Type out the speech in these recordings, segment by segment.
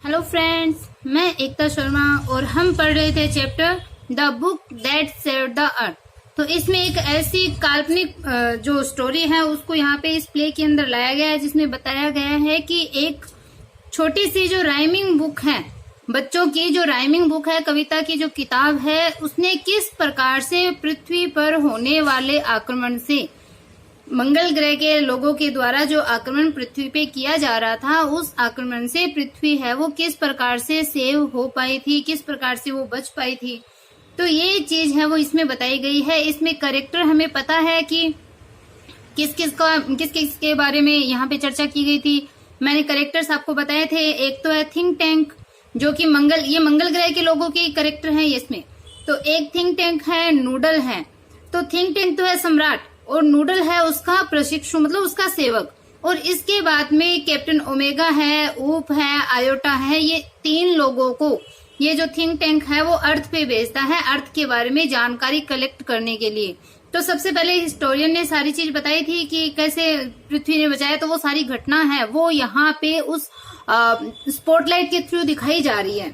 Hello friends, मैं एकता शर्मा और हम पढ़ रहे थे chapter the book that saved the earth. तो इसमें एक ऐसी काल्पनिक जो स्टोरी है उसको यहाँ पे इस प्ले के अंदर लाया गया है, जिसमें बताया गया है कि एक छोटी सी जो राइमिंग बुक है, बच्चों की जो राइमिंग बुक है, कविता की जो किताब है, उसने किस प्रकार से पृथ्वी पर होने वाले आक्रमण से, मंगल ग्रह के लोगों के द्वारा जो आक्रमण पृथ्वी पे किया जा रहा था, उस आक्रमण से पृथ्वी है वो किस प्रकार से सेव हो पाई थी, किस प्रकार से वो बच पाई थी। तो ये चीज है वो इसमें बताई गई है। इसमें करेक्टर हमें पता है कि किस किस के बारे में यहाँ पे चर्चा की गई थी। मैंने करेक्टर्स आपको बताए थे। एक तो है थिंक टैंक, जो कि ये मंगल ग्रह के लोगों के करेक्टर हैं इसमें। तो एक थिंक टैंक है, नूडल है। तो थिंक टैंक तो है सम्राट और नूडल है उसका प्रशिक्षु, मतलब उसका सेवक। और इसके बाद में कैप्टन ओमेगा है, ऊप है, आयोटा है। ये तीन लोगों को ये जो थिंक टैंक है वो अर्थ पे भेजता है, अर्थ के बारे में जानकारी कलेक्ट करने के लिए। तो सबसे पहले हिस्टोरियन ने सारी चीज बताई थी कि कैसे पृथ्वी ने बचाया। तो वो सारी घटना है वो यहाँ पे उस स्पॉटलाइट के थ्रू दिखाई जा रही है।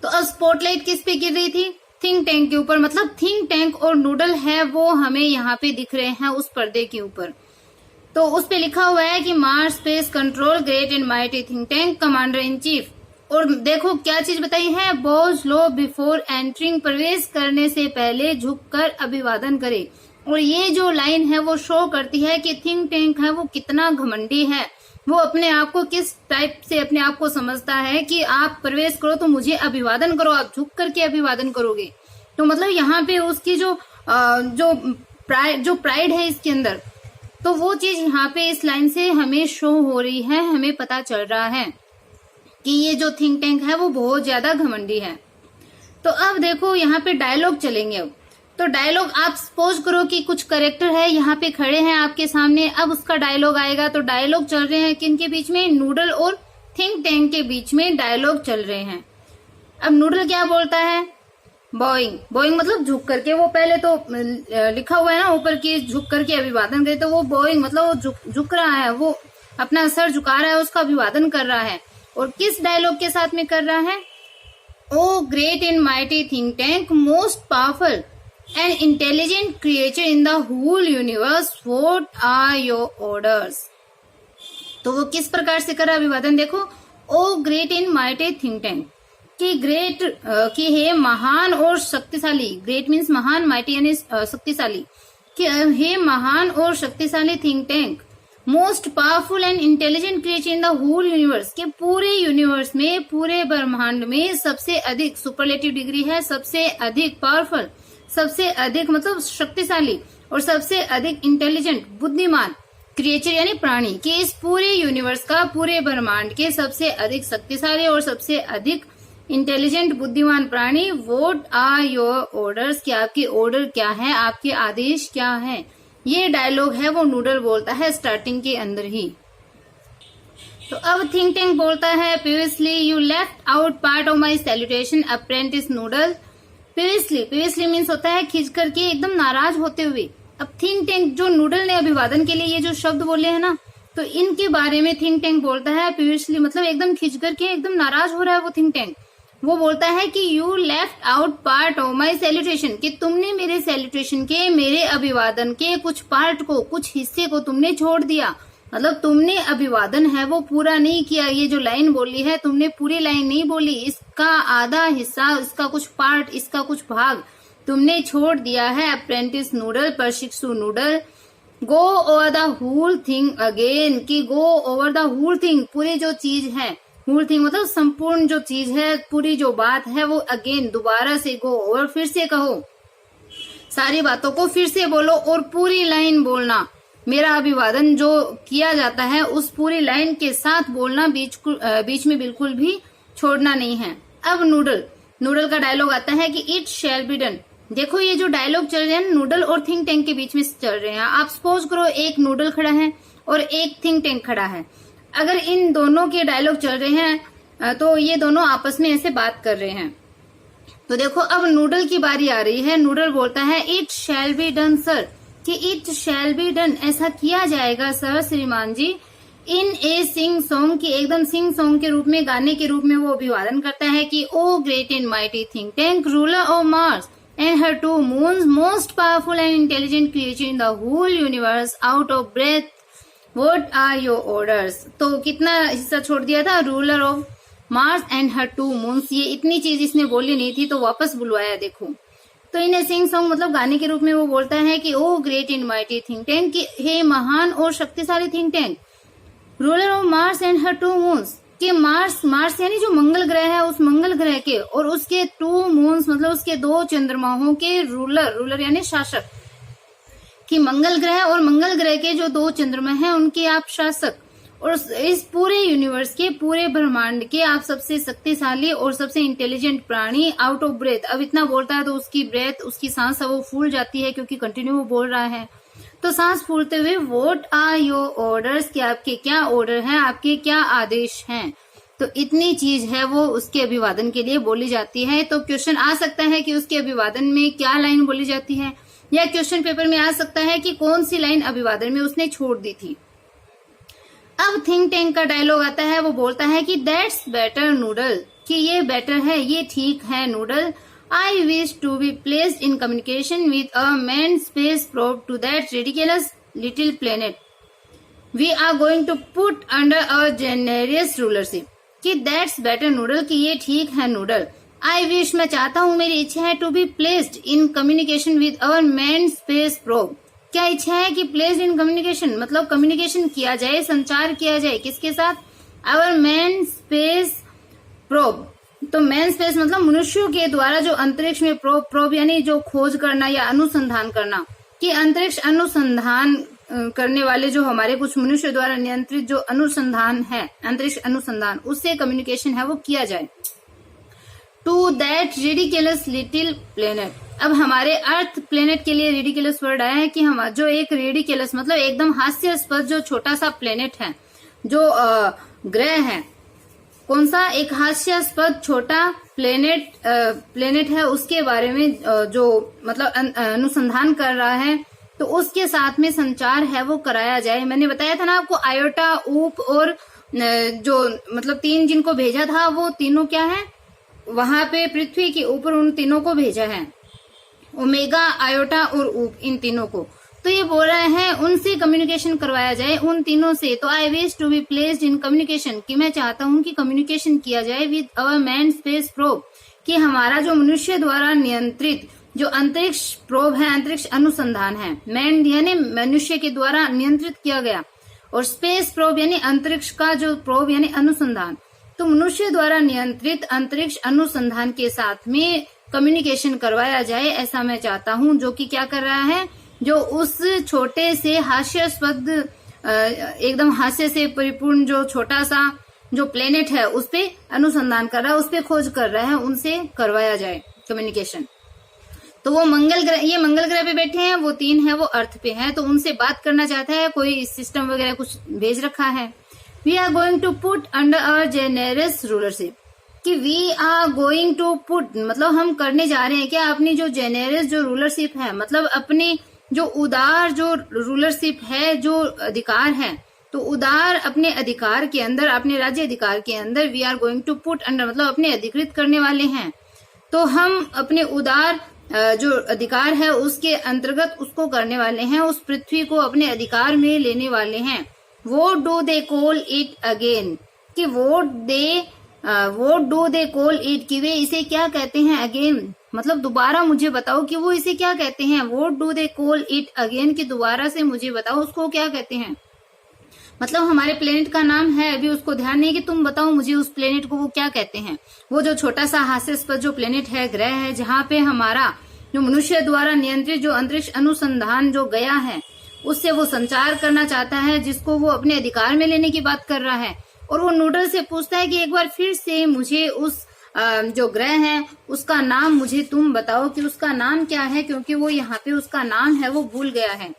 तो अब स्पॉटलाइट किस पे गिर रही थी? थिंक टैंक के ऊपर। मतलब थिंक टैंक और नूडल है वो हमें यहाँ पे दिख रहे हैं उस पर्दे के ऊपर। तो उस पे लिखा हुआ है कि Mars space control great and mighty think tank commander in chief. और देखो क्या चीज बताई है, बोज लो बिफोर एंटरिंग, प्रवेश करने से पहले झुककर अभिवादन करे। और ये जो लाइन है वो शो करती है कि थिंक टैंक है वो कितना घमंडी है, वो अपने आप को किस टाइप से अपने आप को समझता है कि आप प्रवेश करो तो मुझे अभिवादन करो, आप झुक करके अभिवादन करोगे। तो मतलब यहाँ पे उसकी जो प्राइड है इसके अंदर, तो वो चीज यहाँ पे इस लाइन से हमें शो हो रही है, हमें पता चल रहा है कि ये जो थिंक टैंक है वो बहुत ज्यादा घमंडी है। तो अब देखो यहाँ पे डायलॉग चलेंगे। अब तो डायलॉग आप सपोज करो कि कुछ करेक्टर है यहाँ पे खड़े हैं आपके सामने, अब उसका डायलॉग आएगा। तो डायलॉग चल रहे हैं किनके बीच में? नूडल और थिंक टैंक के बीच में डायलॉग चल रहे हैं। अब नूडल क्या बोलता है? बोइंग। बोइंग मतलब झुक करके। वो पहले तो लिखा हुआ है ना ऊपर की झुक करके अभिवादन करे, तो वो बोइंग मतलब वो झुक रहा है, वो अपना सर झुका रहा है, उसका अभिवादन कर रहा है। और किस डायलॉग के साथ में कर रहा है? O great and mighty think tank, most powerful and intelligent creature in the whole universe, what are your orders. तो वो किस प्रकार से कर अभिवादन देखो। O great and mighty think tank, कि ग्रेट कि हे महान और शक्तिशाली, ग्रेट मीन्स महान, माइटी यानी शक्तिशाली, कि हे महान और शक्तिशाली think tank, most powerful and intelligent creature in the whole universe, के पूरे यूनिवर्स में, पूरे ब्रह्मांड में सबसे अधिक, सुपरलेटिव डिग्री है, सबसे अधिक पावरफुल, सबसे अधिक मतलब शक्तिशाली, और सबसे अधिक इंटेलिजेंट बुद्धिमान क्रिएचर यानी प्राणी, कि इस पूरे यूनिवर्स का, पूरे ब्रह्मांड के सबसे अधिक शक्तिशाली और सबसे अधिक इंटेलिजेंट बुद्धिमान प्राणी। व्हाट आर योर ऑर्डर्स, कि आपके ऑर्डर क्या है, आपके आदेश क्या है। ये डायलॉग है वो नूडल बोलता है स्टार्टिंग के अंदर ही। तो अब थिंक टैंक बोलता है, previously you left out part of my salutation apprentice noodle. Previously means होता है खींच करके, एकदम नाराज होते हुए। अब थिंक टैंक जो नूडल ने अभिवादन के लिए ये जो शब्द बोले हैं ना, तो इनके बारे में थिंक टैंक बोलता है प्रीवियसली, मतलब एकदम खींच करके, एकदम नाराज हो रहा है वो थिंक टैंक। वो बोलता है कि you left out part of my salutation, कि तुमने मेरे सैल्यूटेशन के, मेरे अभिवादन के कुछ पार्ट को, कुछ हिस्से को तुमने छोड़ दिया। मतलब तुमने अभिवादन है वो पूरा नहीं किया। ये जो लाइन बोली है तुमने पूरी लाइन नहीं बोली, इसका आधा हिस्सा, इसका कुछ पार्ट, इसका कुछ भाग तुमने छोड़ दिया है। अप्रेंटिस नूडल, प्रशिक्षु noodle, go over the whole thing again, कि go over the whole thing, पूरी जो चीज है, होल थिंग मतलब संपूर्ण जो चीज है, पूरी जो बात है वो अगेन दोबारा से, गो ओवर फिर से कहो, सारी बातों को फिर से बोलो और पूरी लाइन बोलना। मेरा अभिवादन जो किया जाता है उस पूरी लाइन के साथ बोलना, बीच में बिल्कुल भी छोड़ना नहीं है। अब नूडल का डायलॉग आता है कि इट शैल बी डन। देखो ये जो डायलॉग चल रहे हैं नूडल और थिंक टैंक के बीच में चल रहे हैं। आप सपोज करो एक नूडल खड़ा है और एक थिंक टैंक खड़ा है। अगर इन दोनों के डायलॉग चल रहे हैं तो ये दोनों आपस में ऐसे बात कर रहे हैं। तो देखो अब नूडल की बारी आ रही है। नूडल बोलता है it shall be done sir, कि इट शैल बी डन, ऐसा किया जाएगा सर श्रीमान जी। इन ए सिंग सॉन्ग की एकदम सिंग सॉन्ग के रूप में, गाने के रूप में वो अभिवादन करता है कि o great and mighty think tank, ruler of Mars and her two moons, most powerful and intelligent creature in the whole universe, out of breath, what are your orders? तो कितना हिस्सा छोड़ दिया था, ruler of Mars and her two moons, ये इतनी चीज इसने बोली नहीं थी तो वापस बुलवाया। देखो तो इन्हें सिंग सॉन्ग मतलब गाने के रूप में वो बोलता है कि o great and mighty think tank, कि हे महान और शक्तिशाली think tank, ruler of Mars and her two moons, कि मार्स यानी जो मंगल ग्रह है, उस मंगल ग्रह के और उसके टू मून्स मतलब उसके दो चंद्रमाओं के रूलर यानी शासक, कि मंगल ग्रह और मंगल ग्रह के जो दो चंद्रमा हैं उनके आप शासक, और इस पूरे यूनिवर्स के पूरे ब्रह्मांड के आप सबसे शक्तिशाली और सबसे इंटेलिजेंट प्राणी, आउट ऑफ ब्रेथ। अब इतना बोलता है तो उसकी ब्रेथ, उसकी सांस है वो फूल जाती है क्योंकि कंटिन्यू वो बोल रहा है, तो सांस फूलते हुए व्हाट आर योर ऑर्डर्स, कि आपके क्या ऑर्डर हैं, आपके क्या आदेश हैं। तो इतनी चीज है वो उसके अभिवादन के लिए बोली जाती है। तो क्वेश्चन आ सकता है कि उसके अभिवादन में क्या लाइन बोली जाती है, या क्वेश्चन पेपर में आ सकता है कि कौन सी लाइन अभिवादन में उसने छोड़ दी थी। अब थिंक टैंक का डायलॉग आता है, वो बोलता है कि दैट्स बेटर नूडल, कि ये बेटर है, ये ठीक है noodle. I wish to be placed in communication with a manned space probe to that ridiculous little planet we are going to put under a generous rulership, कि that's better noodle, कि ये ठीक है noodle. I wish, मैं चाहता हूँ, मेरी इच्छा है, to be placed in communication with our manned space probe, क्या इच्छा है कि placed in communication मतलब कम्युनिकेशन किया जाए, संचार किया जाए, किसके साथ, our manned space probe। तो मैन स्पेस मतलब मनुष्यों के द्वारा जो अंतरिक्ष में प्रोब यानी जो खोज करना या अनुसंधान करना, कि अंतरिक्ष अनुसंधान करने वाले जो हमारे कुछ मनुष्य द्वारा नियंत्रित जो अनुसंधान है, अंतरिक्ष अनुसंधान, उससे कम्युनिकेशन है वो किया जाए। To that ridiculous little planet. अब हमारे अर्थ प्लेनेट के लिए रिडिकुलस वर्ड आया है कि हम जो एक रिडिकुलस मतलब एकदम हास्यास्पद जो छोटा सा प्लेनेट है, जो ग्रह है, कौन सा, एक हास्यास्पद छोटा प्लेनेट है, उसके बारे में जो मतलब अनुसंधान कर रहा है, तो उसके साथ में संचार है वो कराया जाए। मैंने बताया था ना आपको, आयोटा, ऊप और जो मतलब तीन जिनको भेजा था वो तीनों क्या है, वहां पे पृथ्वी के ऊपर उन तीनों को भेजा है, ओमेगा, आयोटा और ऊप, इन तीनों को। तो ये बोल रहे हैं उनसे कम्युनिकेशन करवाया जाए, उन तीनों से। तो I wish to be placed in communication, कि मैं चाहता हूं कि कम्युनिकेशन किया जाए with our man space probe, कि हमारा जो मनुष्य द्वारा नियंत्रित जो अंतरिक्ष प्रोब है, अंतरिक्ष अनुसंधान है, मैन यानी मनुष्य के द्वारा नियंत्रित किया गया, और स्पेस प्रोब यानी अंतरिक्ष का जो प्रोब यानी अनुसंधान, तो मनुष्य द्वारा नियंत्रित अंतरिक्ष अनुसंधान के साथ में कम्युनिकेशन करवाया जाए, ऐसा मैं चाहता हूं। जो कि क्या कर रहा है, जो उस छोटे से हास्यास्पद एकदम हास्य से परिपूर्ण जो छोटा सा जो प्लेनेट है उस पे अनुसंधान कर रहा है, उस पे खोज कर रहा है, उनसे करवाया जाए कम्युनिकेशन। तो वो मंगल ग्रह, ये मंगल ग्रह पे बैठे हैं, वो तीन है वो अर्थ पे है, तो उनसे बात करना चाहता है, कोई सिस्टम वगैरह कुछ भेज रखा है। We are going to put under our generous rulership, कि we are going to put मतलब हम करने जा रहे हैं क्या, अपनी जो जेनेरस जो रूलरशिप है, मतलब अपने जो उदार जो रूलरशिप है, जो अधिकार है, तो उदार अपने अधिकार के अंदर, अपने राज्य अधिकार के अंदर we are going to put under मतलब अपने अधिकृत करने वाले हैं। तो हम अपने उदार जो अधिकार है उसके अंतर्गत उसको करने वाले हैं, उस पृथ्वी को अपने अधिकार में लेने वाले हैं। What do they call it again, कि what do they call it, कि वे इसे क्या कहते हैं, अगेन मतलब दोबारा मुझे बताओ कि वो इसे क्या कहते हैं। What do they call it again, कि दोबारा से मुझे बताओ उसको क्या कहते हैं। मतलब हमारे प्लेनेट का नाम है, अभी उसको ध्यान नहीं कि तुम बताओ मुझे उस प्लेनेट को वो क्या कहते हैं। वो जो छोटा सा हास्यास्पद जो प्लेनेट है, ग्रह है, जहाँ पे हमारा जो मनुष्य द्वारा नियंत्रित जो अंतरिक्ष अनुसंधान जो गया है, उससे वो संचार करना चाहता है, जिसको वो अपने अधिकार में लेने की बात कर रहा है। और वो नूडल से पूछता है कि एक बार फिर से मुझे उस जो ग्रह है उसका नाम मुझे तुम बताओ कि उसका नाम क्या है, क्योंकि वो यहाँ पे उसका नाम है वो भूल गया है।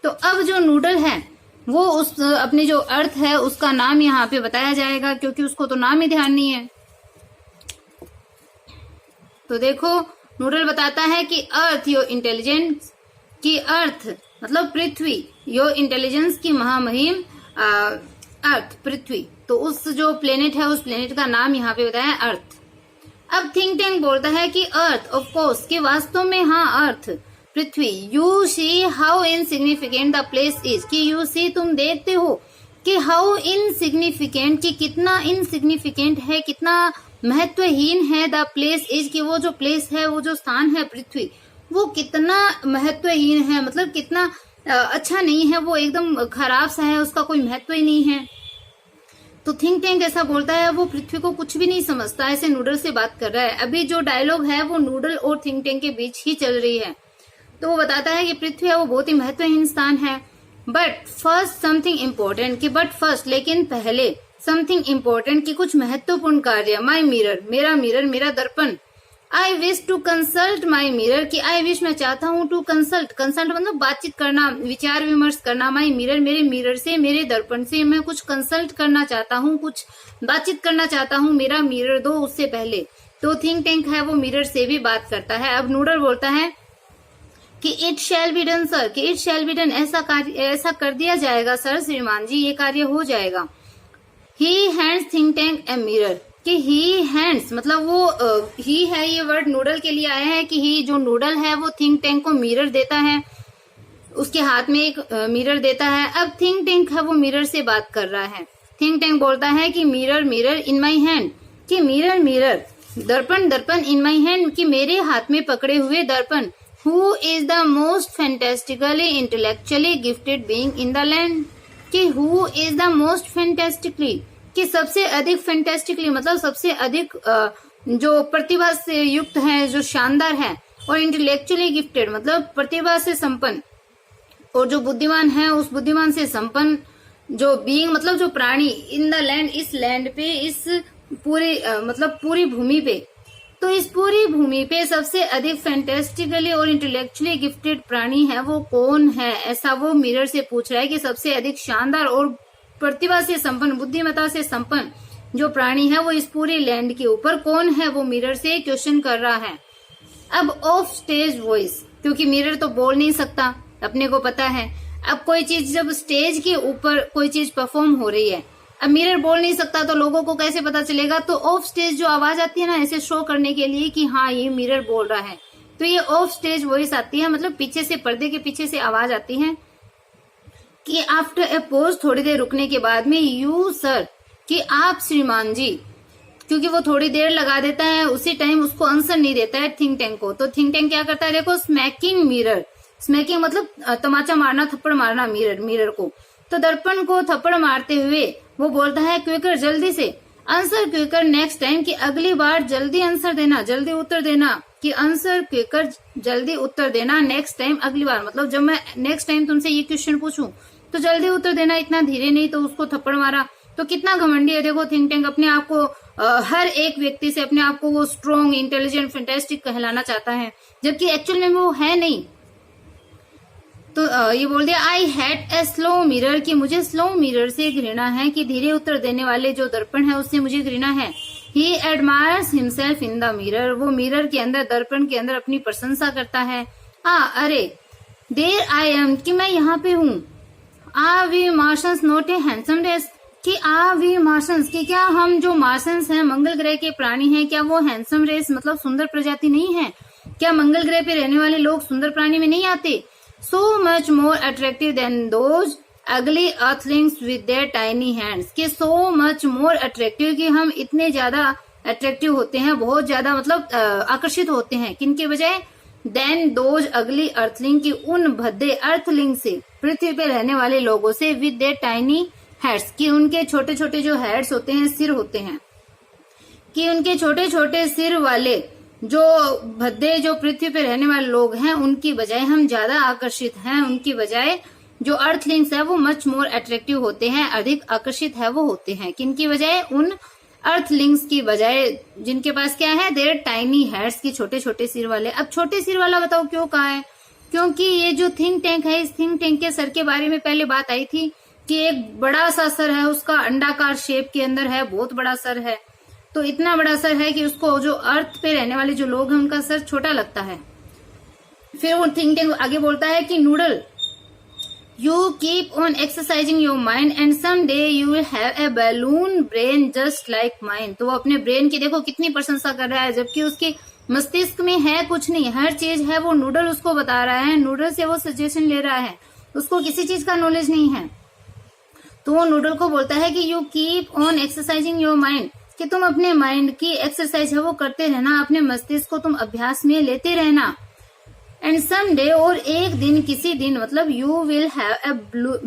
तो अब जो नूडल है वो उस अपने जो अर्थ है उसका नाम यहाँ पे बताया जाएगा, क्योंकि उसको तो नाम ही ध्यान नहीं है। तो देखो नूडल बताता है कि अर्थ योर इंटेलिजेंस, की अर्थ मतलब पृथ्वी, योर इंटेलिजेंस की महामहिम अर्थ पृथ्वी, तो उस जो प्लेनेट है उस प्लेनेट का नाम यहाँ पे बताया अर्थ। अब थिंक टैंक बोलता है कि अर्थ ऑफ कोर्स, कि वास्तव में हाँ अर्थ पृथ्वी, you see how insignificant the place is, कि यू सी तुम देखते हो कि हाउ इनसिग्निफिकेंट, कि कितना इनसिग्निफिकेंट है, कितना महत्वहीन है द प्लेस इज, कि वो जो प्लेस है, वो जो स्थान है पृथ्वी, वो कितना महत्वहीन है, मतलब कितना अच्छा नहीं है, वो एकदम खराब सा है, उसका कोई महत्व ही नहीं है। तो थिंक टैंक ऐसा बोलता है, वो पृथ्वी को कुछ भी नहीं समझता, ऐसे नूडल से बात कर रहा है। अभी जो डायलॉग है वो नूडल और थिंक टैंक के बीच ही चल रही है। तो वो बताता है कि पृथ्वी है वो बहुत ही महत्वहीन स्थान है, बट फर्स्ट समथिंग इम्पोर्टेंट, कि बट फर्स्ट लेकिन पहले, समथिंग इम्पोर्टेंट की कुछ महत्वपूर्ण कार्य, माई मिरर मेरा दर्पण, I wish to consult my mirror, की आई विश मैं चाहता हूँ, टू कंसल्ट मतलब बातचीत करना, विचार विमर्श करना, माई मिरर मेरे मिरर से, मेरे दर्पण से मैं कुछ कंसल्ट करना चाहता हूँ, कुछ बातचीत करना चाहता हूँ, मेरा मिरर दो उससे पहले। तो थिंक टैंक है वो मिरर से भी बात करता है। अब नूडल बोलता है कि it shall be done sir, कि इट शैल बी डन, ऐसा कर दिया जाएगा सर, श्रीमान जी ये कार्य हो जाएगा। He hands think tank a mirror, कि ही हैंड्स मतलब वो ही है, ये वर्ड नूडल के लिए आया है, कि ही जो नूडल है वो थिंक टैंक को मिरर देता है, उसके हाथ में एक मिरर देता है। अब थिंक टैंक है वो मिरर से बात कर रहा है। थिंक टैंक बोलता है कि मिरर इन माई हैंड, कि मिरर दर्पण इन माई हैंड, कि मेरे हाथ में पकड़े हुए दर्पण। Who is the most fantastically intellectually gifted being in the land, कि who is the most fantastically, कि सबसे अधिक फैंटेस्टिकली मतलब सबसे अधिक जो प्रतिभा से युक्त है, जो शानदार है, और इंटेलेक्चुअली गिफ्टेड मतलब प्रतिभा से संपन्न, और जो बुद्धिमान है उस बुद्धिमान से संपन्न, जो बीइंग मतलब जो प्राणी, इन द लैंड इस लैंड पे, इस पूरे मतलब पूरी भूमि पे, तो इस पूरी भूमि पे सबसे अधिक फैंटेस्टिकली और इंटेलेक्चुअली गिफ्टेड प्राणी है वो कौन है, ऐसा वो मिरर से पूछ रहा है कि सबसे अधिक शानदार और प्रतिभा से संपन्न, बुद्धिमत्ता से संपन्न जो प्राणी है वो इस पूरी लैंड के ऊपर कौन है, वो मिरर से क्वेश्चन कर रहा है। अब ऑफ स्टेज वॉइस, क्योंकि मिरर तो बोल नहीं सकता, अपने को पता है। अब कोई चीज जब स्टेज के ऊपर कोई चीज परफॉर्म हो रही है, अब मिरर बोल नहीं सकता तो लोगों को कैसे पता चलेगा, तो ऑफ स्टेज जो आवाज आती है ना, ऐसे शो करने के लिए कि हाँ ये मिरर बोल रहा है, तो ये ऑफ स्टेज वॉइस आती है, मतलब पीछे से, पर्दे के पीछे से आवाज आती है कि आफ्टर ए पॉज, थोड़ी देर रुकने के बाद में, यू सर, कि आप श्रीमान जी, क्योंकि वो थोड़ी देर लगा देता है, उसी टाइम उसको आंसर नहीं देता है थिंक टैंक को। तो थिंक टैंक क्या करता है, देखो, स्मैकिंग मिरर, स्मैकिंग मतलब तमाचा मारना, थप्पड़ मारना मिरर को। तो दर्पण को थप्पड़ मारते हुए वो बोलता है क्विकर, जल्दी से, आंसर क्विकर नेक्स्ट टाइम, कि अगली बार जल्दी आंसर देना, जल्दी उत्तर देना, कि आंसर क्विकर, जल्दी उत्तर देना नेक्स्ट टाइम, अगली बार मतलब जब मैं नेक्स्ट टाइम तुमसे ये क्वेश्चन पूछूं तो जल्दी उत्तर देना, इतना धीरे नहीं। तो उसको थप्पड़ मारा। तो कितना घमंडी है देखो थिंक टैंक, अपने आप को हर एक व्यक्ति से अपने आप को वो स्ट्रॉन्ग, इंटेलिजेंट, फैंटास्टिक कहलाना चाहता है, जबकि एक्चुअल में वो है नहीं। तो ये बोल दिया, I had a slow mirror, कि मुझे स्लो मिरर से घृणा है, कि धीरे उत्तर देने वाले जो दर्पण है उससे मुझे घृणा है। He admires himself in the mirror, वो मिरर के अंदर, दर्पण के अंदर अपनी प्रशंसा करता है। अरे देयर आई एम, कि मैं यहाँ पे हूँ। We Martians not a handsome race, कि वी मार्शंस, कि क्या हम जो मार्शंस हैं, मंगल ग्रह के प्राणी हैं, क्या वो हैंडसम रेस मतलब सुंदर प्रजाति नहीं है? क्या मंगल ग्रह पे रहने वाले लोग सुंदर प्राणी में नहीं आते? So much more attractive than those ugly earthlings with their tiny hands, कि so much more attractive, कि हम इतने ज्यादा अट्रैक्टिव होते हैं, बहुत ज्यादा मतलब आकर्षित होते हैं किनके बजाय, than those ugly earthling, की उन भद्दे अर्थलिंग से, पृथ्वी पे रहने वाले लोगों से, with their tiny heads, कि उनके छोटे छोटे जो हेड्स होते हैं, सिर होते हैं, कि उनके छोटे छोटे सिर वाले जो भद्दे, जो पृथ्वी पे रहने वाले लोग हैं, उनकी बजाय हम ज्यादा आकर्षित हैं, उनकी बजाय जो अर्थलिंग्स है वो मच मोर अट्रैक्टिव होते हैं, अधिक आकर्षित है वो होते हैं, किनकी बजाय, उन अर्थलिंग्स की बजाय जिनके पास क्या है, देयर टाइनी हेड्स, की छोटे छोटे सिर वाले। अब छोटे सिर वाला बताओ क्यों कहा है, क्योंकि ये जो थिंक टैंक है, इस थिंक टैंक के सर के बारे में पहले बात आई थी कि एक बड़ा सा सर है, उसका अंडाकार शेप के अंदर है, बहुत बड़ा सर है। तो इतना बड़ा सर है कि उसको जो अर्थ पे रहने वाले जो लोग हैं उनका सर छोटा लगता है। फिर वो थिंक टैंक आगे बोलता है कि noodle, You keep on exercising your mind and someday you will have a balloon brain just like mine. तो वो अपने ब्रेन की देखो कितनी प्रशंसा कर रहा है, जबकि उसके मस्तिष्क में है कुछ नहीं, हर चीज है वो नूडल उसको बता रहा है, नूडल से वो सजेशन ले रहा है, उसको किसी चीज का नॉलेज नहीं है। तो वो नूडल को बोलता है कि you keep on exercising your mind, कि तुम अपने माइंड की एक्सरसाइज है वो करते रहना, अपने मस्तिष्क को तुम अभ्यास में लेते रहना। एंड समडे, और एक दिन, किसी दिन, मतलब you will have a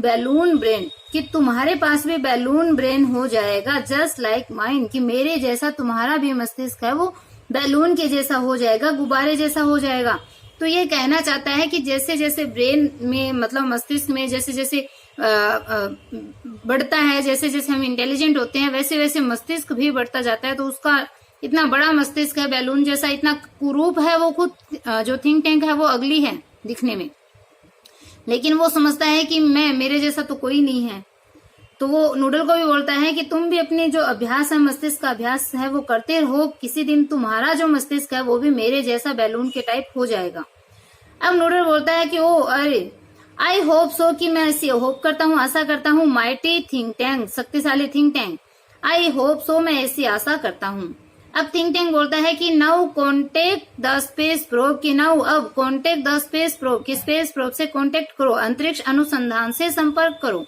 balloon brain, कि तुम्हारे पास भी बैलून ब्रेन हो जाएगा, जस्ट लाइक माइन, कि मेरे जैसा तुम्हारा भी मस्तिष्क है वो बैलून के जैसा हो जाएगा, गुब्बारे जैसा हो जाएगा। तो ये कहना चाहता है कि जैसे जैसे ब्रेन में, मतलब मस्तिष्क में जैसे जैसे बढ़ता है, जैसे जैसे हम इंटेलिजेंट होते हैं, वैसे वैसे मस्तिष्क भी बढ़ता जाता है। तो उसका इतना बड़ा मस्तिष्क है, बैलून जैसा, इतना कुरूप है वो खुद, जो थिंक टैंक है वो अगली है दिखने में, लेकिन वो समझता है कि मेरे जैसा तो कोई नहीं है। तो वो नूडल को भी बोलता है कि तुम भी अपनी जो अभ्यास है, मस्तिष्क का अभ्यास है वो करते रहो, किसी दिन तुम्हारा जो मस्तिष्क है वो भी मेरे जैसा बैलून के टाइप हो जाएगा। अब नूडल बोलता है कि ओ अरे, आई होप सो, कि मैं ऐसी होप करता हूँ, आशा करता हूँ, माइटी थिंक टैंक, शक्तिशाली think tank, I hope so, मैं ऐसी आशा करता हूँ। अब थिंक टैंक बोलता है कि now contact the space probe, कि नाउ अब कॉन्टेक्ट द स्पेस प्रोब, कि स्पेस प्रोब से कॉन्टेक्ट करो, अंतरिक्ष अनुसंधान से संपर्क करो।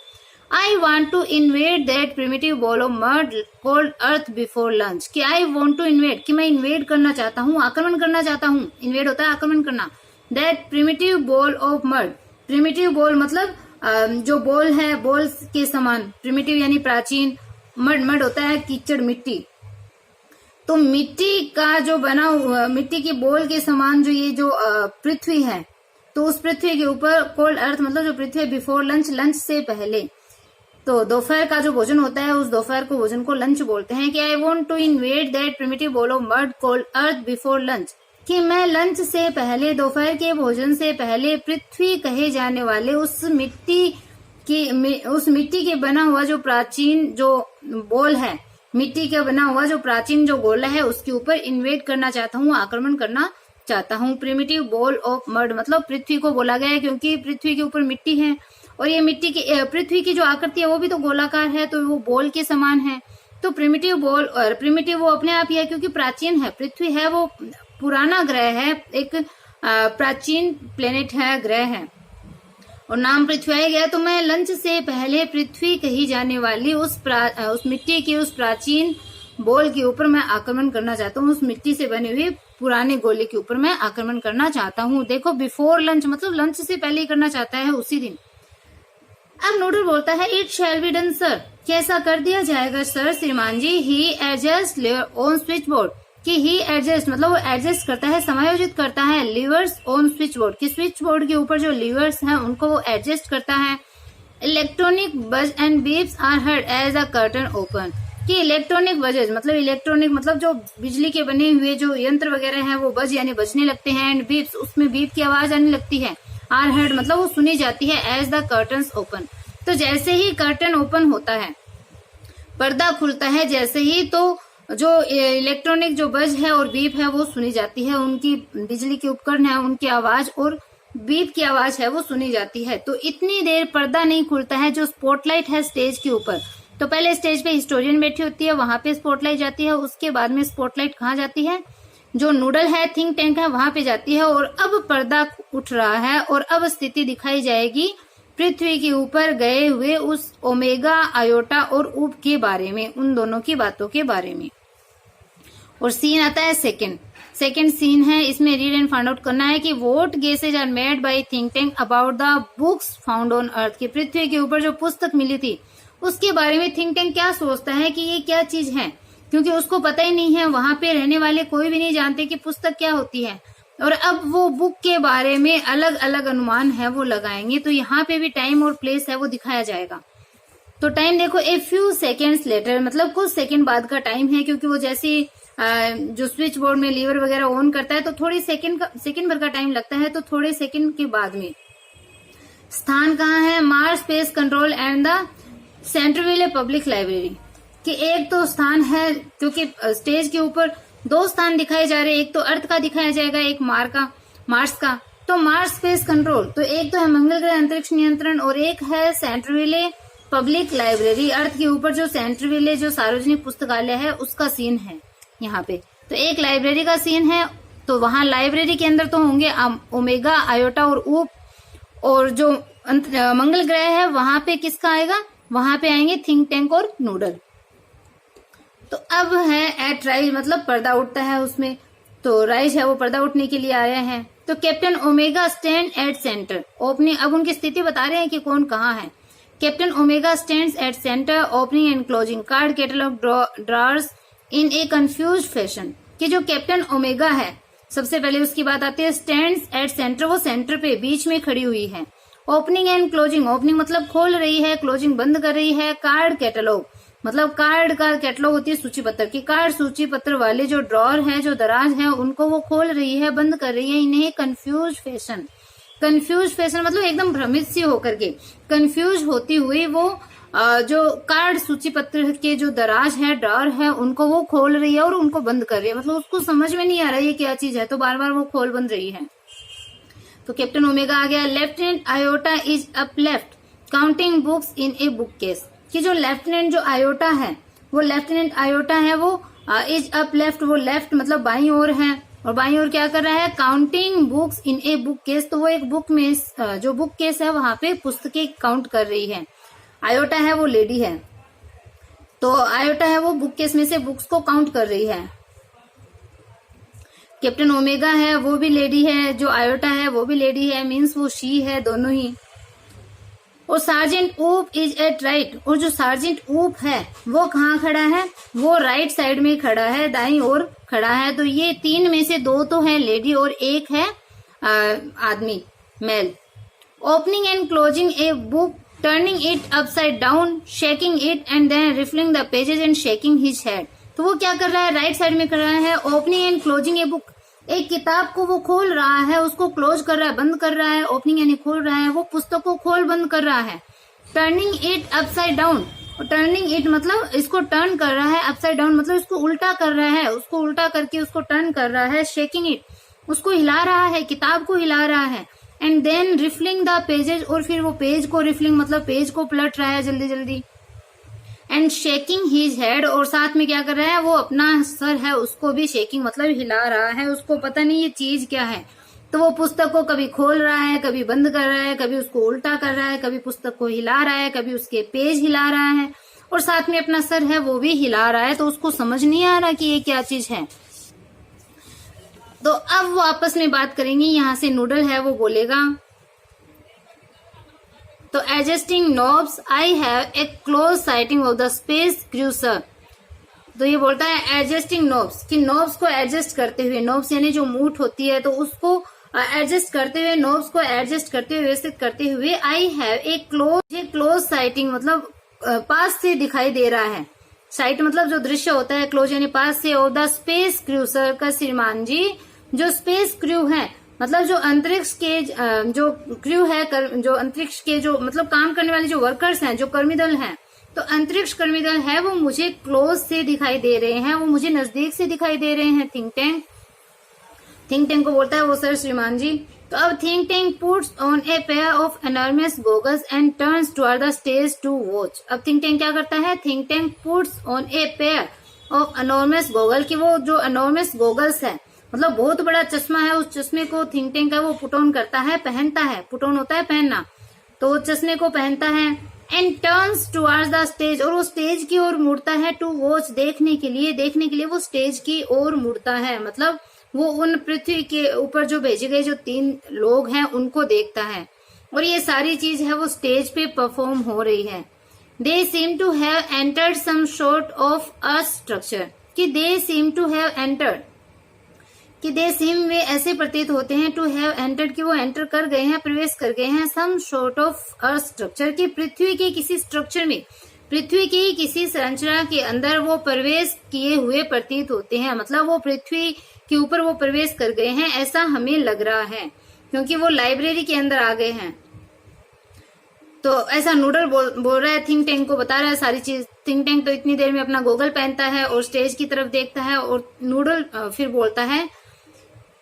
I want to invade that primitive ball of mud called Earth before lunch, कि आई वॉन्ट टू इन्वेड, कि मैं इन्वेड करना चाहता हूँ, आक्रमण करना चाहता हूँ, इन्वेड होता है आक्रमण करना, that primitive ball of mud, primitive ball मतलब जो बॉल है, बॉल के समान, प्रिमिटिव यानी प्राचीन, मड होता है कीचड़, मिट्टी, तो मिट्टी का जो बना हुआ, मिट्टी की बॉल के समान जो ये जो पृथ्वी है, तो उस पृथ्वी के ऊपर कोल्ड अर्थ, मतलब जो पृथ्वी बिफोर लंच, लंच से पहले, तो दोपहर का जो भोजन होता है उस दोपहर को भोजन को लंच बोलते हैं। कि I want to invade that primitive ball of mud called Earth before lunch, कि मैं लंच से पहले, दोपहर के भोजन से पहले, पृथ्वी कहे जाने वाले उस मिट्टी के बना हुआ जो प्राचीन जो बॉल है, मिट्टी का बना हुआ जो प्राचीन जो गोला है, उसके ऊपर इन्वेड करना चाहता हूँ, आक्रमण करना चाहता हूँ। प्रिमिटिव बॉल ऑफ मड मतलब पृथ्वी को बोला गया है, क्योंकि पृथ्वी के ऊपर मिट्टी है, और ये मिट्टी की, पृथ्वी की जो आकृति है वो भी तो गोलाकार है, तो वो बॉल के समान है। तो प्रिमिटिव बॉल, और प्रिमिटिव वो अपने आप ही है क्योंकि प्राचीन है, पृथ्वी है वो पुराना ग्रह है, एक प्राचीन प्लेनेट है, ग्रह है, और नाम पृथ्वी आ गया। तो मैं लंच से पहले पृथ्वी कही जाने वाली उस मिट्टी की, उस प्राचीन बॉल के ऊपर मैं आक्रमण करना चाहता हूँ, उस मिट्टी से बने हुए पुराने गोले के ऊपर मैं आक्रमण करना चाहता हूँ। देखो, बिफोर लंच मतलब लंच से पहले ही करना चाहता है, उसी दिन। अब नूडल बोलता है it shall be done sir, कैसा कर दिया जाएगा सर श्रीमान जी। ही एडजस्ट ऑन स्विच बोर्ड, कि ही एडजस्ट मतलब वो एडजस्ट करता है, समायोजित करता है, लीवर्स ऑन स्विच बोर्ड, कि स्विच बोर्ड के ऊपर जो लीवर्स हैं उनको वो एडजस्ट करता है। Electronic buzz and beeps are heard as a curtain open, कि इलेक्ट्रॉनिक बजेज मतलब इलेक्ट्रॉनिक मतलब जो बिजली के बने हुए जो यंत्र वगैरह हैं वो बज यानी बजने लगते हैं, एंड बीप्स उसमें बीप की आवाज आने लगती है, आर हर्ड मतलब वो सुनी जाती है, एज द कर्टन ओपन। तो जैसे ही कर्टन ओपन होता है, पर्दा खुलता है जैसे ही, तो जो इलेक्ट्रॉनिक जो बज है और बीप है वो सुनी जाती है, उनकी बिजली के उपकरण है उनकी आवाज और बीप की आवाज है वो सुनी जाती है। तो इतनी देर पर्दा नहीं खुलता है, जो स्पॉटलाइट है स्टेज के ऊपर, तो पहले स्टेज पे हिस्टोरियन बैठी होती है, वहां पे स्पॉटलाइट जाती है, उसके बाद में स्पॉटलाइट कहाँ जाती है, जो नूडल है, थिंक टैंक है, वहां पे जाती है, और अब पर्दा उठ रहा है, और अब स्थिति दिखाई जाएगी पृथ्वी के ऊपर गए हुए उस ओमेगा, आयोटा और ऊप के बारे में, उन दोनों की बातों के बारे में। और सीन आता है सेकेंड सीन है, इसमें रीड एंड फाइंड आउट करना है कि what guesses are made by think tank about the books found on Earth, की पृथ्वी के ऊपर जो पुस्तक मिली थी उसके बारे में थिंक टैंक क्या सोचता है कि ये क्या चीज है, क्योंकि उसको पता ही नहीं है, वहां पे रहने वाले कोई भी नहीं जानते कि पुस्तक क्या होती है। और अब वो बुक के बारे में अलग अलग अनुमान है वो लगाएंगे, तो यहाँ पे भी टाइम और प्लेस है वो दिखाया जाएगा। तो टाइम देखो, ए फ्यू सेकेंड्स लेटर मतलब कुछ सेकंड बाद का टाइम है, क्योंकि वो जैसे जो स्विच बोर्ड में लीवर वगैरह ऑन करता है तो थोड़ी सेकंड भर का टाइम लगता है, तो थोड़े सेकंड के बाद में। स्थान कहाँ है, Mars space control and the Centralville public library, कि एक तो स्थान है, क्योंकि स्टेज के ऊपर दो स्थान दिखाए जा रहे हैं, एक तो अर्थ का दिखाया जाएगा, एक मार्स का। तो तो मार्स स्पेस कंट्रोल, तो एक तो है मंगल ग्रह अंतरिक्ष नियंत्रण और एक है सेंट्रविले पब्लिक लाइब्रेरी। अर्थ के ऊपर जो सेंट्रविले जो सार्वजनिक पुस्तकालय है उसका सीन है यहाँ पे। तो एक लाइब्रेरी का सीन है, तो वहां लाइब्रेरी के अंदर तो होंगे ओमेगा, आयोटा और ऊप, और जो मंगल ग्रह है वहां पे किसका आएगा, वहां पे आएंगे थिंक टैंक और नूडल। तो अब है एट राइज, मतलब पर्दा उठता है उसमें, तो राइज है वो पर्दा उठने के लिए आए हैं। तो captain omega stand at centre opening, अब उनकी स्थिति बता रहे हैं कि कौन कहाँ है। Captain omega stands at centre opening and closing card catalogue drawers in A confuse fashion, कि जो कैप्टन ओमेगा है सबसे पहले उसकी बात आती है। स्टैंड्स एट सेंटर, वो सेंटर पे बीच में खड़ी हुई है। ओपनिंग एंड क्लोजिंग, ओपनिंग मतलब खोल रही है, क्लोजिंग बंद कर रही है। कार्ड कैटलॉग मतलब कार्ड का कैटलॉग होती है सूची पत्र की, कार्ड सूची पत्र वाले जो ड्रॉर है, जो दराज है, उनको वो खोल रही है, बंद कर रही है। इन्हें कंफ्यूज फैशन, कंफ्यूज फैशन मतलब एकदम भ्रमित सी होकर के, कंफ्यूज होती हुई वो जो कार्ड सूची पत्र के जो दराज है, ड्रॉर है, उनको वो खोल रही है और उनको बंद कर रही है। मतलब उसको समझ में नहीं आ रहा है ये क्या चीज है, तो बार बार वो खोल बंद रही है। तो कैप्टन ओमेगा आ गया। Lieutenant iota is up left counting books in a book case, कि जो लेफ्टिनेंट जो आयोटा है, वो लेफ्टिनेंट आयोटा है वो इज अप लेफ्ट, वो लेफ्ट मतलब बाई ओर है, और बाई ओर क्या कर रहा है, counting books in a book case, तो वो एक बुक में जो बुक केस है वहां पे पुस्तकें काउंट कर रही है। आयोटा है वो लेडी है, तो आयोटा है वो बुक केस में से बुक्स को काउंट कर रही है। कैप्टन ओमेगा है वो भी लेडी है, जो आयोटा है वो भी लेडी है, मीन्स वो शी है दोनों ही। और सार्जेंट ऊप इज एट राइट, और जो सार्जेंट ऊप है वो कहाँ खड़ा है, वो राइट साइड में खड़ा है, दाईं ओर खड़ा है। तो ये तीन में से दो तो है लेडी और एक है आदमी, male. Opening and closing a book, turning it upside down, shaking it and then riffling the pages and shaking his head. तो वो क्या कर रहा है, राइट साइड में कर रहा है। Opening and closing a book, एक किताब को वो खोल रहा है, उसको क्लोज कर रहा है, बंद कर रहा है। ओपनिंग यानी खोल रहा है, वो पुस्तक को खोल बंद कर रहा है। Turning it upside down, turning it मतलब इसको टर्न कर रहा है, अपसाइड डाउन मतलब इसको उल्टा कर रहा है, उसको उल्टा करके उसको टर्न कर रहा है। शेकिंग इट, उसको हिला रहा है, किताब को हिला रहा है। And then riffling the pages, और फिर वो पेज को रिफलिंग मतलब पेज को पलट रहा है जल्दी जल्दी। एंड शेकिंग हिज हेड, और साथ में क्या कर रहा है, वो अपना सर है उसको भी शेकिंग मतलब हिला रहा है, उसको पता नहीं ये चीज क्या है। तो वो पुस्तक को कभी खोल रहा है, कभी बंद कर रहा है, कभी उसको उल्टा कर रहा है, कभी पुस्तक को हिला रहा है, कभी उसके पेज हिला रहा है, और साथ में अपना सर है वो भी हिला रहा है। तो उसको समझ नहीं आ रहा कि ये क्या चीज है। तो अब वो आपस में बात करेंगे। यहाँ से नूडल है वो बोलेगा, तो adjusting knobs, I have a close sighting of the space crew sir. तो ये बोलता है एडजस्टिंग नॉब्स, कि नॉब्स को एडजस्ट करते हुए, नॉब्स यानी जो मूठ होती है, तो उसको एडजस्ट करते हुए, नॉब्स को एडजस्ट करते हुए, व्यवस्थित करते हुए, I have a close sighting मतलब पास से दिखाई दे रहा है। साइट मतलब जो दृश्य होता है, क्लोज यानी पास से, of the space crew sir का श्रीमान जी, जो स्पेस क्रू है मतलब जो अंतरिक्ष के जो क्रू है, जो अंतरिक्ष के जो मतलब काम करने वाले जो वर्कर्स हैं, जो कर्मी दल हैं, तो अंतरिक्ष कर्मी दल है वो मुझे क्लोज से दिखाई दे रहे हैं, वो मुझे नजदीक से दिखाई दे रहे हैं। थिंक टैंक को बोलता है वो सर श्रीमान जी। तो अब think tank puts on a pair of enormous goggles and turns toward the stage to watch. अब थिंक टैंक क्या करता है, think tank puts on a pair of enormous goggle, की वो जो एनॉर्मस गॉगल्स है मतलब बहुत बड़ा चश्मा है, उस चश्मे को थिंक टैंक का वो पुट ऑन करता है, पहनता है। पुट ऑन होता है पहनना, तो वो चश्मे को पहनता है। And turns towards the stage, और वो स्टेज की ओर मुड़ता है। टू वॉच, देखने के लिए वो स्टेज की ओर मुड़ता है, मतलब वो उन पृथ्वी के ऊपर जो भेजे गए जो 3 लोग हैं उनको देखता है। और ये सारी चीज है वो स्टेज पे परफॉर्म हो रही है। They seem to have entered some sort of a structure, कि they seem to have entered, कि दे सीम वे ऐसे प्रतीत होते हैं, टू हैव एंटर्ड कि वो एंटर कर गए हैं, प्रवेश कर गए हैं, some sort of a structure, की पृथ्वी के किसी स्ट्रक्चर में, पृथ्वी की किसी संरचना के अंदर वो प्रवेश किए हुए प्रतीत होते हैं। मतलब वो पृथ्वी के ऊपर वो प्रवेश कर गए हैं ऐसा हमें लग रहा है, क्योंकि वो लाइब्रेरी के अंदर आ गए हैं। तो ऐसा नूडल बोल रहा है, थिंक टैंक को बता रहा है सारी चीज। थिंक टैंक तो इतनी देर में अपना गॉगल पहनता है और स्टेज की तरफ देखता है, और नूडल फिर बोलता है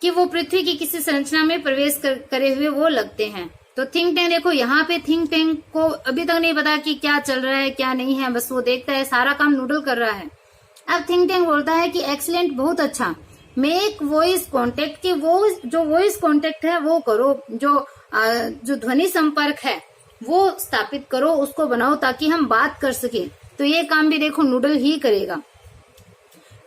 कि वो पृथ्वी की किसी संरचना में प्रवेश करे हुए वो लगते हैं। तो थिंक टैंक देखो, यहाँ पे थिंक टैंक को अभी तक नहीं पता कि क्या चल रहा है क्या नहीं है, बस वो देखता है, सारा काम नूडल कर रहा है। अब थिंक टैंक बोलता है कि एक्सीलेंट, बहुत अच्छा, मेक वॉइस कॉन्टेक्ट, कि वो जो वॉइस कॉन्टेक्ट है वो करो, जो ध्वनि संपर्क है वो स्थापित करो, उसको बनाओ ताकि हम बात कर सके। तो ये काम भी देखो नूडल ही करेगा।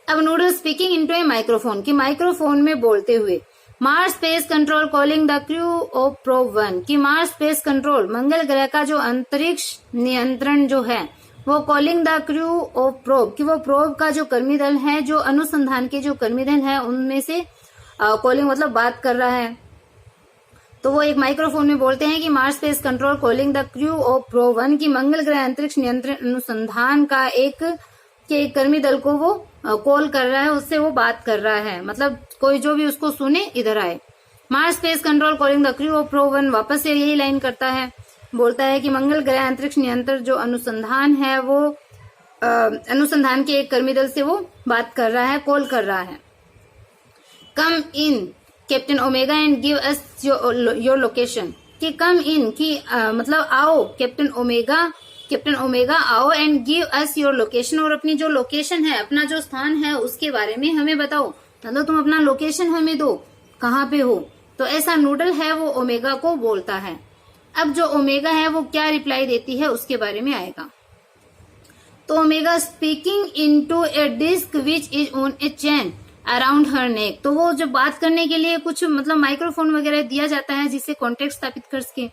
अब नूडल स्पीकिंग इनटू ए माइक्रोफोन, कि माइक्रोफोन में बोलते हुए, Mars space control calling the crew of probe 1, कि मार्स स्पेस कंट्रोल, मंगल ग्रह का जो अंतरिक्ष नियंत्रण जो है वो calling the crew of probe, कि वो प्रोब का जो कर्मी दल है, जो अनुसंधान के जो कर्मी दल है उनमें से कॉलिंग मतलब बात कर रहा है। तो वो एक माइक्रोफोन में बोलते हैं कि Mars space control calling the crew of probe 1, की मंगल ग्रह अंतरिक्ष नियंत्रण अनुसंधान का एक कर्मी दल को वो कॉल कर रहा है, उससे वो बात कर रहा है, मतलब कोई जो भी उसको सुने इधर आए। Mars space control calling the crew of probe 1 वापस से यही लाइन करता है, बोलता है कि मंगल ग्रह अंतरिक्ष नियंत्रण जो अनुसंधान है वो अनुसंधान के एक कर्मी दल से वो बात कर रहा है, कॉल कर रहा है। Come in Captain Omega and give us your location, कि कम इन की मतलब आओ, कैप्टन ओमेगा आओ, and give us your location, और अपनी जो लोकेशन है, अपना जो स्थान है उसके बारे में हमें बताओ, मतलब तुम अपना लोकेशन हमें दो, कहाँ पे हो। तो ऐसा नूडल है वो ओमेगा को बोलता है। अब जो ओमेगा है वो क्या रिप्लाई देती है उसके बारे में आएगा। तो Omega speaking into a disk which is on a chain around her neck, तो वो जो बात करने के लिए कुछ मतलब माइक्रोफोन वगैरह दिया जाता है जिससे कॉन्टेक्ट स्थापित कर सके।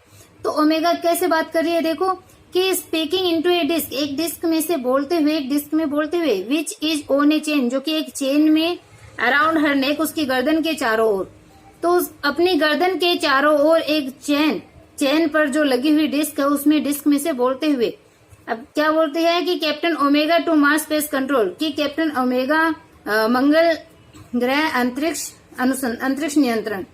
तो ओमेगा कैसे बात कर रही है देखो, कि स्पीकिंग इनटू ए डिस्क, एक डिस्क में से बोलते हुए, एक डिस्क में बोलते हुए, विच इज ऑन ए चेन, जो कि एक चेन में, अराउंड हर नेक, उसकी गर्दन के चारों ओर। तो अपनी गर्दन के चारों ओर एक चेन पर जो लगी हुई डिस्क है उसमें डिस्क में से बोलते हुए अब क्या बोलते हैं कि Captain Omega to Mars space control, कि कैप्टन ओमेगा मंगल ग्रह अंतरिक्ष नियंत्रण,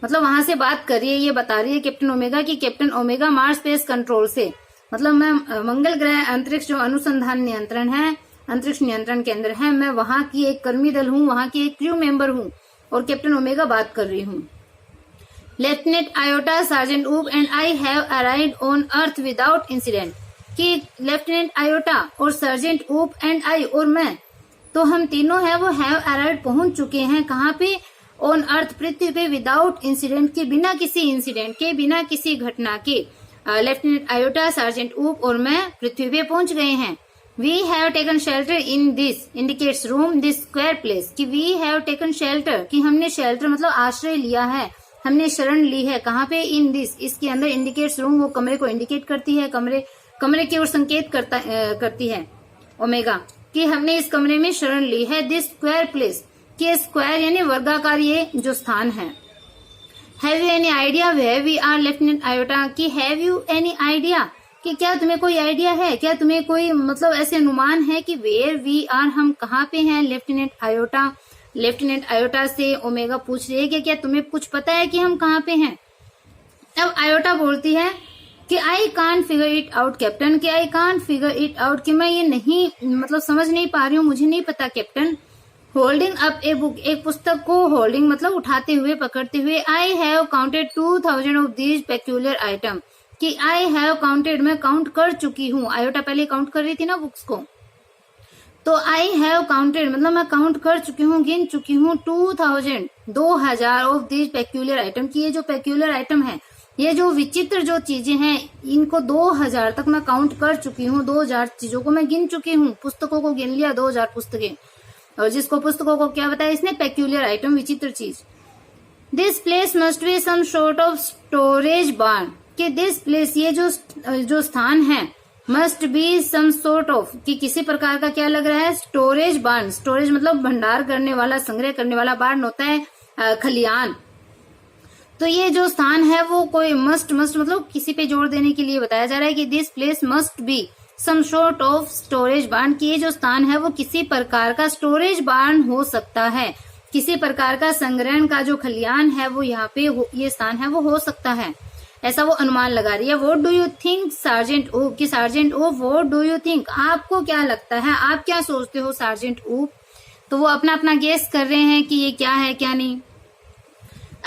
मतलब वहां से बात कर रही है, ये बता रही है कैप्टन ओमेगा की captain omega Mars space control से, मतलब मैं मंगल ग्रह अंतरिक्ष जो अनुसंधान नियंत्रण है, अंतरिक्ष नियंत्रण केंद्र है, मैं वहां की एक कर्मी दल हूँ, वहां की एक क्रू मेंबर हूँ, और कैप्टन ओमेगा बात कर रही हूँ। लेफ्टिनेंट आयोटा, सार्जेंट ऊप and I have arrived on earth without incident, कि लेफ्टिनेंट आयोटा और सर्जेंट ऊप एंड आई और मैं, तो हम तीनों है वो हैव अराइव्ड पहुंच चुके हैं, कहाँ पे, ऑन अर्थ पृथ्वी पे, विदाउट इंसिडेंट के, बिना किसी इंसिडेंट के, बिना किसी घटना के। लेफ्टिनेंट आयोटा, सार्जेंट ऊप और मैं पृथ्वी पे पहुंच गए हैं। We have taken shelter in this indicates room this square place, कि वी हैव टेकन शेल्टर, कि हमने शेल्टर मतलब आश्रय लिया है, हमने शरण ली है, कहाँ पे, इन दिस, इसके अंदर, इंडिकेट्स रूम, वो कमरे को इंडिकेट करती है, कमरे की ओर संकेत करती है ओमेगा, कि हमने इस कमरे में शरण ली है। दिस स्क्वायर प्लेस, कि स्क्वायर यानी वर्गाकार ये जो स्थान है। Have you any idea where we are Lieutenant Iota, कि हैव यू एनी आइडिया, कि क्या तुम्हें कोई आइडिया है, क्या तुम्हें कोई मतलब ऐसे अनुमान है कि वेयर वी आर, हम कहाँ पे हैं। लेफ्टिनेंट आयोटा से ओमेगा पूछ रही है कि क्या तुम्हें कुछ पता है कि हम कहाँ पे हैं। अब आयोटा बोलती है कि I can't figure it out captain, कि I can't figure it out, कि मैं ये नहीं मतलब समझ नहीं पा रही हूँ, मुझे नहीं पता captain. Holding up a book, एक पुस्तक को होल्डिंग मतलब उठाते हुए, पकड़ते हुए। I have counted 2000 of these peculiar item, कि आई हैव काउंटेड, मैं काउंट कर चुकी हूँ। आयोटा पहले काउंट कर रही थी ना बुक्स को, तो आई हैव काउंटेड मतलब मैं काउंट कर चुकी हूँ, गिन चुकी हूँ 2000 ऑफ दीज पेक्यूलियर आइटम, की ये जो पेक्यूलियर आइटम है, ये जो विचित्र जो चीजें हैं, इनको 2000 तक मैं काउंट कर चुकी हूँ, 2000 चीजों को मैं गिन चुकी हूँ, पुस्तकों को गिन लिया 2000 पुस्तकें, और जिसको पुस्तकों को क्या बताया इसने, पेक्यूलियर आइटम, विचित्र चीज। This place must be some sort of storage barn, कि दिस प्लेस ये जो स्थान है, must be some sort of, कि किसी प्रकार का क्या लग रहा है, स्टोरेज बार्न, स्टोरेज मतलब भंडार करने वाला, संग्रह करने वाला, बार्न होता है खलियान। तो ये जो स्थान है वो कोई मस्ट मतलब किसी पे जोर देने के लिए बताया जा रहा है कि this place must be some sort of storage barn, की ये जो स्थान है वो किसी प्रकार का स्टोरेज बार्न हो सकता है, किसी प्रकार का संग्रहण का जो खलियान है वो यहाँ पे ये स्थान है वो हो सकता है, ऐसा वो अनुमान लगा रही है। What do you think sergeant ऊप, कि सार्जेंट ऊप व्हाट डू यू थिंक, आपको क्या लगता है, आप क्या सोचते हो सार्जेंट ऊप। तो वो अपना गेस कर रहे हैं कि ये क्या है क्या नहीं।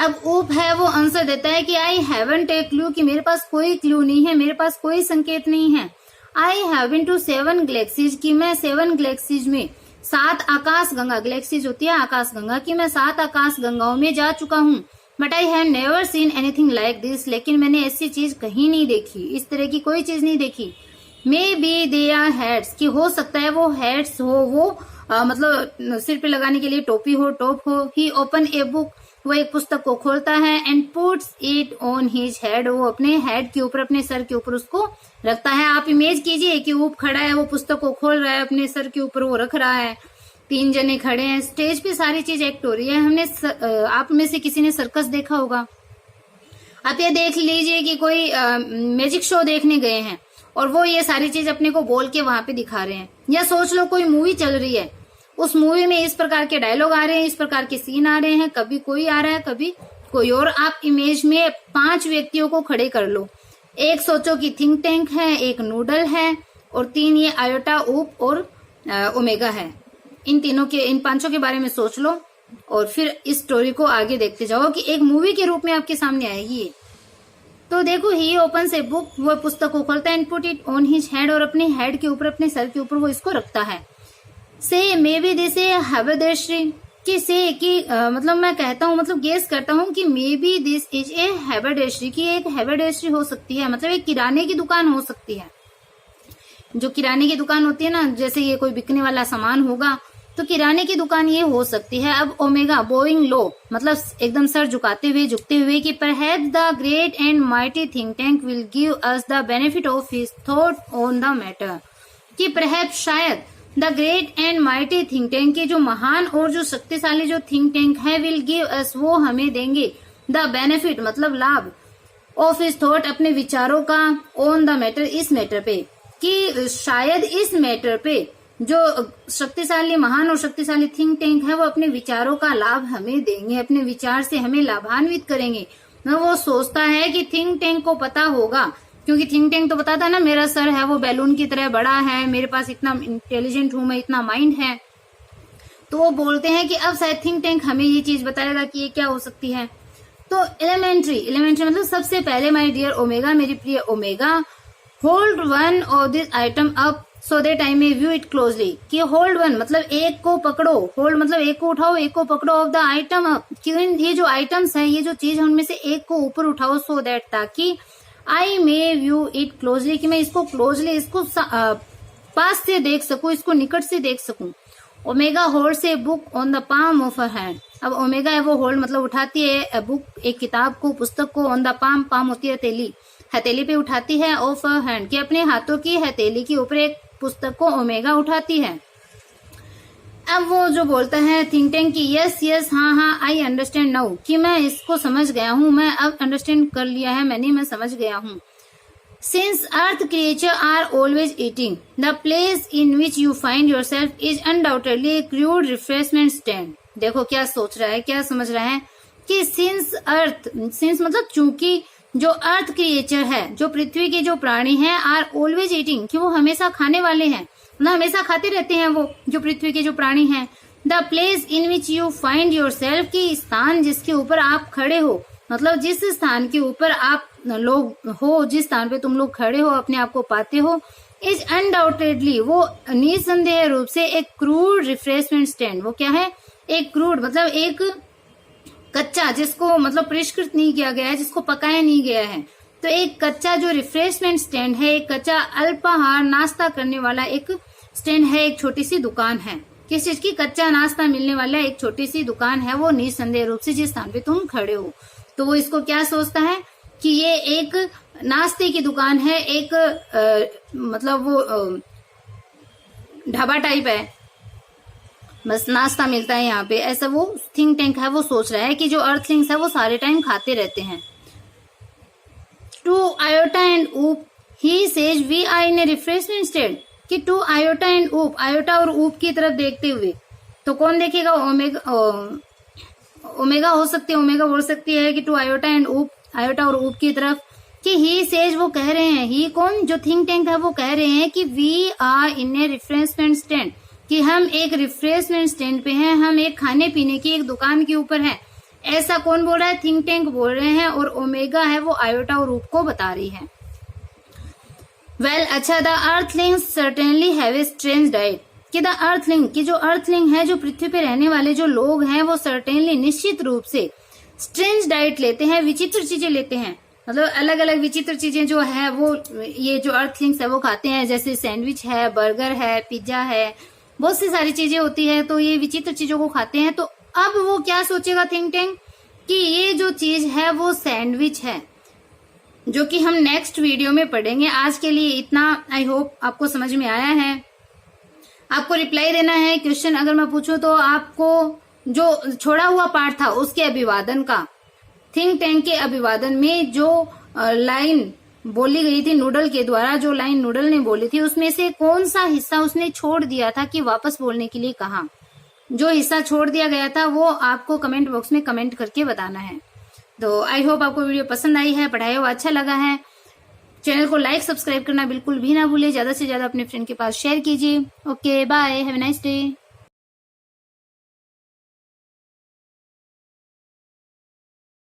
अब ऊप है वो आंसर देता है कि आई हैवंट ए क्लू, कि मेरे पास कोई क्लू नहीं है, मेरे पास कोई संकेत नहीं है। I have been to 7 galaxies, कि मैं 7 गैलेक्सीज में 7 आकाश गंगा, गैलेक्सीज होती है आकाश गंगा, कि मैं 7 आकाश गंगाओं में जा चुका हूँ। But I have never seen anything like this, लेकिन मैंने ऐसी चीज कहीं नहीं देखी, इस तरह की कोई चीज नहीं देखी। Maybe they are heads, कि हो सकता है वो हेड्स हो, वो मतलब सिर पे लगाने के लिए टोपी हो, टोप हो। ही ओपन ए बुक, वो एक पुस्तक को खोलता है। And puts it on his head, वो अपने हेड के ऊपर, अपने सर के ऊपर उसको रखता है। आप इमेज कीजिए कि ऊप खड़ा है, वो पुस्तक को खोल रहा है, अपने सर के ऊपर वो रख रहा है। 3 जने खड़े हैं, स्टेज पे सारी चीज एक्ट हो रही है। हमने आप में से किसी ने सर्कस देखा होगा। आप ये देख लीजिए कि कोई मैजिक शो देखने गए हैं और वो ये सारी चीज अपने को बोल के वहां पे दिखा रहे हैं। या सोच लो कोई मूवी चल रही है, उस मूवी में इस प्रकार के डायलॉग आ रहे हैं, इस प्रकार के सीन आ रहे हैं, कभी कोई आ रहा है, कभी कोई और। आप इमेज में 5 व्यक्तियों को खड़े कर लो। एक सोचो कि थिंक टैंक है, एक नूडल है, और 3 ये आयोटा, ऊप और ओमेगा है। इन 5 के बारे में सोच लो और फिर इस स्टोरी को आगे देखते जाओ कि एक मूवी के रूप में आपके सामने आएगी ये। तो देखो, ही ओपन्स ए बुक, वो पुस्तक को खोलता है। And put it on his head, और अपने हेड के ऊपर, अपने सर के ऊपर वो इसको रखता है। से मे बी दिस ए हैबरडेश्री, कि से कि मतलब मैं कहता हूँ, मतलब गेस करता हूँ कि maybe this is a haberdashery, की एक हैबरडेश्री हो सकती है, मतलब एक किराने की दुकान हो सकती है। जो किराने की दुकान होती है ना, जैसे ये कोई बिकने वाला सामान होगा, तो किराने की दुकान ये हो सकती है। अब ओमेगा, बोइंग लो, मतलब एकदम सर झुकाते हुए, झुकते हुए, कि perhaps the great and mighty think tank will give us the benefit of his thought on the matter, कि परहैप्स शायद the great and mighty think tank, के जो महान और जो शक्तिशाली जो थिंक टैंक है, विल गिव अस, वो हमें देंगे, द बेनिफिट मतलब लाभ, ऑफ हिज थॉट अपने विचारों का, ऑन द मैटर इस मैटर पे, कि शायद इस मैटर पे जो शक्तिशाली, महान और शक्तिशाली थिंक टैंक है, वो अपने विचारों का लाभ हमें देंगे, अपने विचार से हमें लाभान्वित करेंगे। वो सोचता है कि थिंक टैंक को पता होगा, क्योंकि थिंक टैंक तो बताता है ना, मेरा सर है वो बैलून की तरह बड़ा है, मेरे पास इतना इंटेलिजेंट हूं मैं, इतना माइंड है। तो वो बोलते हैं कि अब शायद थिंक टैंक हमें ये चीज बताएगा कि ये क्या हो सकती है। तो एलिमेंट्री मतलब सबसे पहले, माय डियर ओमेगा, मेरी प्रिय omega, hold one of this item up so that I may view it closely, कि होल्ड वन मतलब एक को पकड़ो, होल्ड मतलब एक को उठाओ, एक को पकड़ो, ऑफ द आइटम अप, ये जो आइटम्स है, ये जो चीज है, उनमें से एक को ऊपर उठाओ, सो दैट, ताकि आई मे व्यू इट क्लोजली, कि मैं इसको क्लोजली, इसको पास से देख सकूं, इसको निकट से देख सकूं। ओमेगा होल्ड से book on the palm of her hand, अब ओमेगा है वो होल्ड मतलब उठाती है बुक, एक किताब को, पुस्तक को, ऑन द पाम, पाम होती है हथेली, हथेली पे उठाती है, ऑफ हर हैंड, कि अपने हाथों की हथेली के ऊपर एक पुस्तक को ओमेगा उठाती है। अब वो जो बोलता है थिंक टैंक की, यस यस, हाँ हाँ, आई अंडरस्टैंड नाउ, कि मैं इसको समझ गया हूँ, मैं अब अंडरस्टैंड कर लिया है मैंने, मैं समझ गया हूँ। Since Earth creature are always eating, the place in which you find yourself is undoubtedly a crude refreshment stand. देखो क्या सोच रहा है, क्या समझ रहा है, कि सिंस अर्थ, सिंस मतलब चूंकि जो अर्थ क्रिएचर है, जो पृथ्वी के जो प्राणी हैं, आर ऑलवेज ईटिंग, कि वो हमेशा खाने वाले हैं, मतलब हमेशा खाते रहते हैं वो जो पृथ्वी के जो प्राणी हैं। The place in which you find your self, की स्थान जिसके ऊपर आप खड़े हो, मतलब जिस स्थान के ऊपर आप लोग हो, जिस स्थान पे तुम लोग खड़े हो, अपने आप को पाते हो, इज अनडाउटेडली, वो निसंदेह रूप से एक क्रूड रिफ्रेशमेंट स्टैंड, वो क्या है, एक क्रूड मतलब एक कच्चा, जिसको मतलब परिष्कृत नहीं किया गया है, जिसको पकाया नहीं गया है, तो एक कच्चा जो रिफ्रेशमेंट स्टैंड है, एक कच्चा अल्पाहार नाश्ता करने वाला एक स्टैंड है, एक छोटी सी दुकान है, किस चीज की, कच्चा नाश्ता मिलने वाला एक छोटी सी दुकान है, वो निसंदेह रूप से जिस स्थान पे तुम खड़े हो। तो वो इसको क्या सोचता है कि ये एक नाश्ते की दुकान है, एक मतलब वो ढाबा टाइप है, बस नाश्ता मिलता है यहाँ पे, ऐसा वो थिंक टैंक है, वो सोच रहा है कि जो अर्थलिंग्स है वो सारे टाइम खाते रहते हैं। To Iota and Oop, he says we are in a refreshment state, कि to Iota and Oop, Iota और ऊप की तरफ देखते हुए, तो कौन देखेगा, ओमेगा हो सकती है, ओमेगा बोल सकती है कि to Iota and Oop, Iota और ऊप की तरफ, कि ही सेज, वो कह रहे हैं, ही कौन, जो थिंक टैंक है वो कह रहे हैं कि we are in a refreshment stand, कि हम एक रिफ्रेशमेंट स्टैंड पे हैं, हम एक खाने पीने की एक दुकान के ऊपर हैं, ऐसा कौन बोल रहा है? थिंक टैंक बोल रहे हैं, और ओमेगा है वो आयोटा और रूप को बता रही है। वेल अच्छा, the Earthlings certainly have a strange diet, कि द अर्थलिंग, कि जो अर्थलिंग है, जो पृथ्वी पे रहने वाले जो लोग हैं, वो सर्टेनली निश्चित रूप से स्ट्रेंज डाइट लेते हैं, विचित्र चीजें लेते हैं। मतलब अलग अलग विचित्र चीजें जो है वो ये जो अर्थलिंग्स है वो खाते हैं, जैसे सैंडविच है, बर्गर है, पिज्जा है, बहुत सी सारी चीजें होती है, तो ये विचित्र चीजों को खाते हैं। तो अब वो क्या सोचेगा थिंक टैंक कि ये जो चीज है वो सैंडविच है, जो कि हम नेक्स्ट वीडियो में पढ़ेंगे। आज के लिए इतना, आई होप आपको समझ में आया है। आपको रिप्लाई देना है क्वेश्चन अगर मैं पूछूं तो, आपको जो छोड़ा हुआ पार्ट था उसके अभिवादन का, थिंक टैंक के अभिवादन में जो लाइन बोली गई थी नूडल के द्वारा, जो लाइन नूडल ने बोली थी, उसमें से कौन सा हिस्सा उसने छोड़ दिया था कि वापस बोलने के लिए कहा। जो हिस्सा छोड़ दिया गया था वो आपको कमेंट बॉक्स में कमेंट करके बताना है। तो आई होप आपको वीडियो पसंद आई है, पढ़ाया हुआ अच्छा लगा है। चैनल को लाइक सब्सक्राइब करना बिल्कुल भी ना भूले, ज्यादा से ज्यादा अपने फ्रेंड के पास शेयर कीजिए। Okay bye, have a nice day.